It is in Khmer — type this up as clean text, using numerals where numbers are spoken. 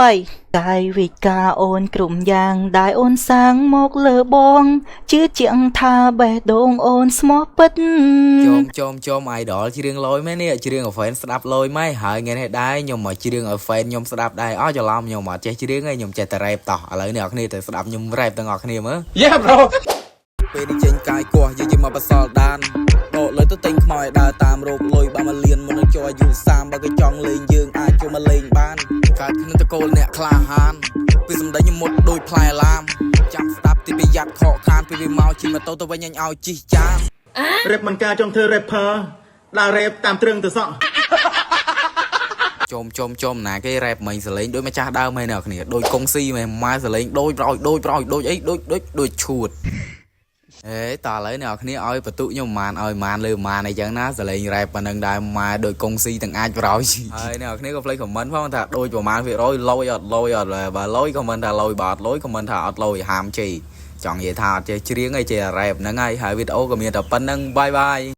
3កាយវិការអូនក្រុមយ៉ាងដែលអូនសាងមកលើបងជឿជាក់ថាបេះដូងអូនស្មោះពិតចុំ idol ច្រៀងលយមែននេះច្រៀងឲ្យ fan ស្ដាប់លយម៉េចហើយថ្ងៃនេះដែរខ្ញុំមកច្រៀងឲ្យ fan ខ្ញុំស្ដាប់ដែរអស់ច្រឡំខ្ញុំមកចេះច្រៀងឯងខ្ញុំចេះតែ rap តោះឥឡូវនេះអ្នកគ្នាទៅស្ដាប់ខ្ញុំ rap ទាំងអស់គ្នាមើល Yeah bro ពេលនេះចេញកាយគោះយើងមកបសល់ដានដកលើទៅទិញខ្មោចដើរតាមរោគលុយបើមកលៀនមុននឹងចូលអាយុ30បើគេចង់លេងយើងអាចចូលមកលេងបានកើតក្នុងតកូលអ្នកក្លាហានពីសម្ដីខ្ញុំមុតដូចផ្លែឡាមចាំស្ដាប់ទីប្រយ័ត្នខកខានពីវាមកជិះម៉ូតូទៅវិញអញឲ្យជីចាន rap មិនការចង់ធ្វើ rapper ដើរ rap តាមទ្រឹងទៅសក់ ចុំណាគេ rap មិញសលេងដូចម្ចាស់ដើមហ្នឹងអ្នកគ្នាដូចកុងស៊ីមែនម៉ែសលេងដូចប្រោយដូចអីដូចឈួតអេតើឥឡូវអ្នកគ្នាឲ្យបន្ទុកខ្ញុំម៉ានឲ្យម៉ានលើម៉ានអីចឹងណាសលេង rap ប៉ុណ្ណឹងដែរម៉ែដូចកុងស៊ីទាំងអាចប្រោយហើយអ្នកគ្នាក៏ផ្លេច comment ផងថាដូចប្រហែល%លយអត់បើលយ comment ថាលយបើអត់លយ comment ថាអត់លយហាមជេរចង់និយាយថាអត់ចេះច្រៀងអីចេះ rap ហ្នឹងហើយវីដេអូក៏មានតែប៉ុណ្្នឹងបាយ